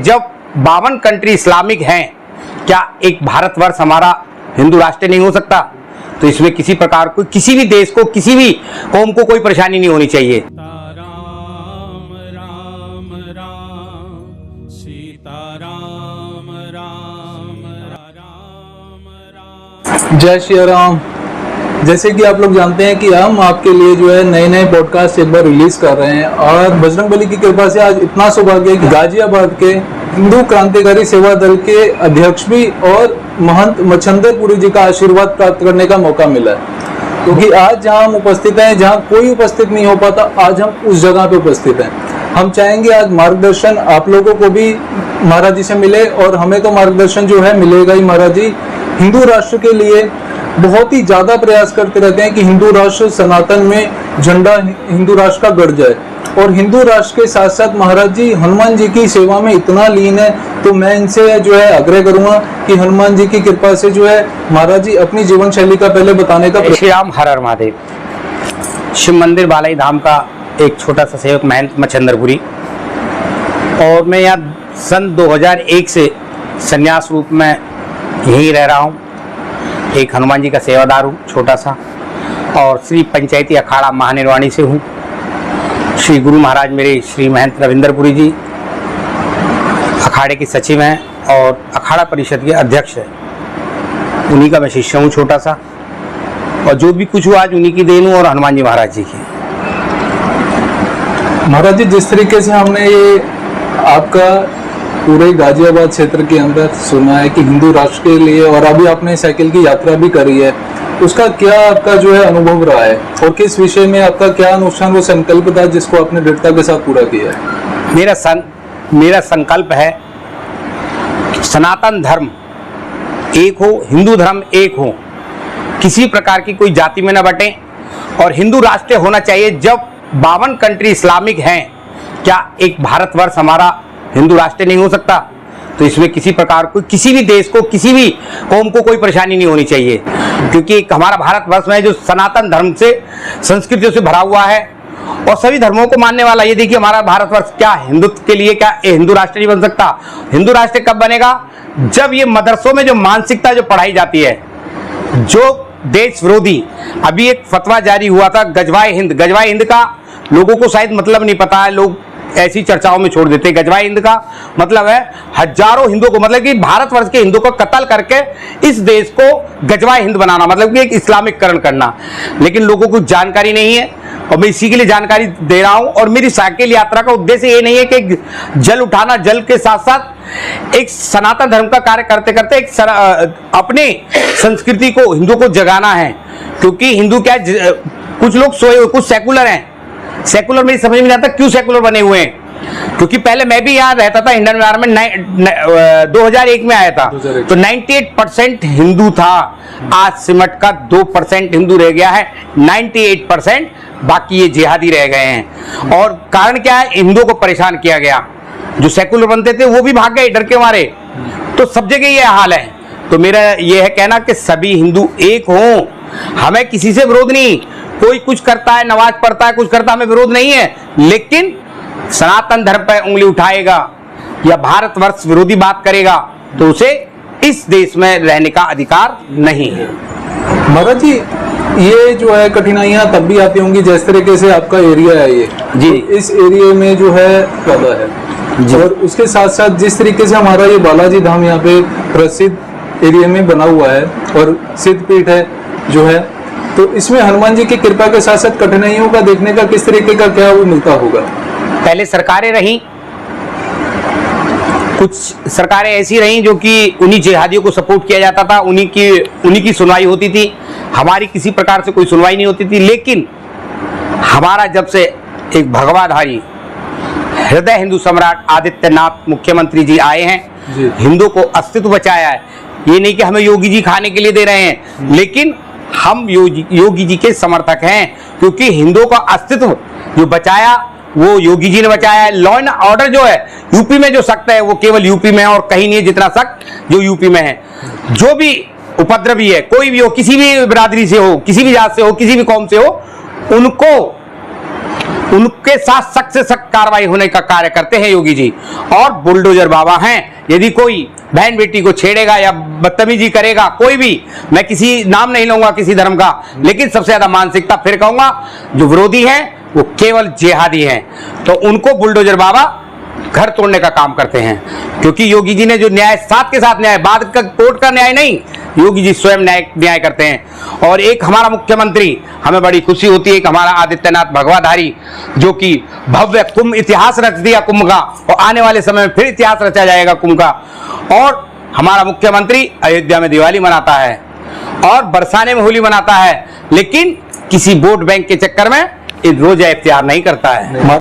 जब 52 country Islamic हैं, क्या एक भारतवर्ष हमारा हिंदू राष्ट्र नहीं हो सकता? तो इसमें किसी प्रकार को, किसी भी देश को, किसी भी कौम को कोई परेशानी नहीं होनी चाहिए। राम राम राम सीताराम राम राम राम। जय श्री राम। जैसे कि आप लोग जानते हैं कि हम आपके लिए जो है नए नए पॉडकास्ट एक बार रिलीज कर रहे हैं, और बजरंगबली की कृपा से आज इतना सौभाग्य है कि गाजियाबाद के हिंदू क्रांतिकारी सेवा दल के अध्यक्ष भी और महंत मच्छंदरपुरी जी का आशीर्वाद प्राप्त करने का मौका मिला है। क्योंकि आज जहां हम उपस्थित हैं, जहां कोई उपस्थित नहीं हो पाता, आज हम उस जगह पे उपस्थित हैं। हम चाहेंगे आज मार्गदर्शन आप लोगों को भी महाराज जी से मिले, और हमें तो मार्गदर्शन जो है मिलेगा ही। महाराज जी हिंदू राष्ट्र के लिए बहुत ही ज्यादा प्रयास करते रहते हैं कि हिंदू राष्ट्र सनातन में झंडा हिंदू राष्ट्र का गड़ जाए, और हिंदू राष्ट्र के साथ साथ महाराज जी हनुमान जी की सेवा में इतना लीन है। तो मैं इनसे जो है आग्रह करूंगा कि हनुमान जी की कृपा से जो है महाराज जी अपनी जीवन शैली का पहले बताने का। श्री राम हर हर महादेव। शिव मंदिर बालाई धाम का एक छोटा सा सेवक महंत मच्छंदरपुरी, और मैं यहाँ सन 2001 से संन्यास रूप में यहीं रह रहा हूँ। एक हनुमान जी का सेवादार हूँ छोटा सा, और श्री पंचायती अखाड़ा महानिर्वाणी से हूँ। श्री गुरु महाराज मेरे श्री महंत रविंद्रपुरी जी अखाड़े के सचिव हैं और अखाड़ा परिषद के अध्यक्ष हैं। उन्हीं का मैं शिष्य हूँ छोटा सा, और जो भी कुछ हुआ आज उन्हीं की देन हूँ और हनुमान जी महाराज जी की। महाराज जी जिस तरीके से हमने ये आपका पूरे गाजियाबाद क्षेत्र के अंदर सुना है कि हिंदू राष्ट्र के लिए, और अभी आपने साइकिल की यात्रा भी करी है, उसका क्या आपका जो है अनुभव रहा है, और किस विषय में आपका क्या अनुष्ठान वो संकल्प था जिसको आपने दृढ़ता के साथ पूरा किया है? मेरा संकल्प है सनातन धर्म एक हो, हिंदू धर्म एक हो, किसी प्रकार की कोई जाति में न बटे, और हिंदू राष्ट्र होना चाहिए। जब 52 कंट्री इस्लामिक हैं, क्या एक भारतवर्ष हमारा हिंदू राष्ट्र नहीं हो सकता? तो इसमें किसी प्रकार को, किसी भी देश को, किसी भी कौम को कोई परेशानी नहीं होनी चाहिए, क्योंकि हमारा भारतवर्ष में जो सनातन धर्म से, संस्कृतियों से भरा हुआ है और सभी धर्मों को मानने वाला। ये देखिए हमारा भारतवर्ष क्या हिंदुत्व के लिए, क्या हिंदू राष्ट्र नहीं बन सकता? हिंदू राष्ट्र कब बनेगा? जब ये मदरसों में जो मानसिकता जो पढ़ाई जाती है, जो देश विरोधी, अभी एक फतवा जारी हुआ था गजवाए हिंद का लोगों को शायद मतलब नहीं पता है, लोग ऐसी चर्चाओं में छोड़ देते हैं। गजवाए हिंद का मतलब है हजारों हिंदुओं को, मतलब कि भारतवर्ष के हिंदुओं को कत्ल करके इस देश को गजवाए हिंद बनाना, मतलब कि एक इस्लामिककरण करना। लेकिन लोगों को जानकारी नहीं है, और मैं इसी के लिए जानकारी दे रहा हूं। और मेरी साइकिल यात्रा का उद्देश्य ये नहीं है कि जल उठाना, जल के साथ साथ एक सनातन धर्म का कार्य करते करते एक अपने संस्कृति को, हिंदू को जगाना है। क्योंकि हिंदू क्या, कुछ लोग सोए हुए, कुछ सेकुलर हैं। सेकुलर मेरी समझ में नहीं आता क्यों सेकुलर बने हुए हैं, क्योंकि पहले मैं भी यहाँ रहता था इंडियन एनवायरमेंट, 2001 में आया था, तो 98% हिंदू था। आज सिमट का 2% हिंदू रह गया है, 98% बाकी ये जिहादी रह गए हैं। और कारण क्या है? हिंदुओं को परेशान किया गया। जो सेकुलर बनते थे वो भी भाग गए डर के मारे। तो सब जगह ये हाल है। तो मेरा ये है कहना कि सभी हिंदू एक हों, हमें किसी से विरोध नहीं। कोई कुछ करता है, नमाज पढ़ता है, कुछ करता है, हमें विरोध नहीं है, लेकिन सनातन धर्म पर उंगली उठाएगा या भारतवर्ष विरोधी बात करेगा तो उसे इस देश में रहने का अधिकार नहीं है। महाराज जी ये जो है कठिनाइयां तब भी आती होंगी, जिस तरीके से आपका एरिया है ये जी, तो इस एरिया में जो है ज्यादा है जी। और उसके साथ साथ जिस तरीके से हमारा ये बालाजी धाम यहाँ पे प्रसिद्ध एरिया में बना हुआ है और सिद्धपीठ है जो है, तो इसमें हनुमान जी की कृपा के साथ साथ कठिनाइयों का देखने का किस तरीके का क्या वो मिलता होगा? पहले सरकारें रहीं, कुछ सरकारें ऐसी रहीं जो कि उन्हीं जिहादियों को सपोर्ट किया जाता था, उन्हीं की सुनवाई होती थी, हमारी किसी प्रकार से कोई सुनवाई नहीं होती थी। लेकिन हमारा जब से एक भगवाधारी हृदय हिंदू सम्राट आदित्यनाथ मुख्यमंत्री जी आए हैं, हिंदू को अस्तित्व बचाया है। ये नहीं कि हमें योगी जी खाने के लिए दे रहे हैं, लेकिन हम योगी जी के समर्थक हैं, क्योंकि हिंदुओं का अस्तित्व जो बचाया वो योगी जी ने बचाया है। लॉ एंड ऑर्डर जो है यूपी में जो सख्त है वो केवल यूपी में है और कहीं नहीं है जितना सख्त जो यूपी में है। जो भी उपद्रवी है, कोई भी हो, किसी भी बिरादरी से हो, किसी भी जात से हो, किसी भी कौम से हो, उनको उनके साथ सख्त से सख्त कार्रवाई होने का कार्य करते हैं योगी जी। और बुलडोजर बाबा हैं, यदि कोई बहन बेटी को छेड़ेगा या बदतमीजी करेगा, कोई भी, मैं किसी नाम नहीं लूंगा किसी धर्म का, लेकिन सबसे ज्यादा मानसिकता फिर कहूंगा जो विरोधी हैं वो केवल जिहादी हैं, तो उनको बुलडोजर बाबा घर तोड़ने का काम करते हैं। क्योंकि योगी जी ने जो न्याय, साथ के साथ न्याय, बाद का कोर्ट का न्याय नहीं, योगी जी स्वयं न्याय करते हैं। और एक हमारा मुख्यमंत्री, हमें बड़ी खुशी होती है कि हमारा आदित्यनाथ भगवाधारी, जो कि भव्य कुंभ इतिहास रच दिया कुंभ का, और आने वाले समय में फिर इतिहास रचा जाएगा कुंभ का। और हमारा मुख्यमंत्री अयोध्या में दिवाली मनाता है और बरसाने में होली मनाता है, लेकिन किसी वोट बैंक के चक्कर में रोजा इफ्तियार नहीं करता है।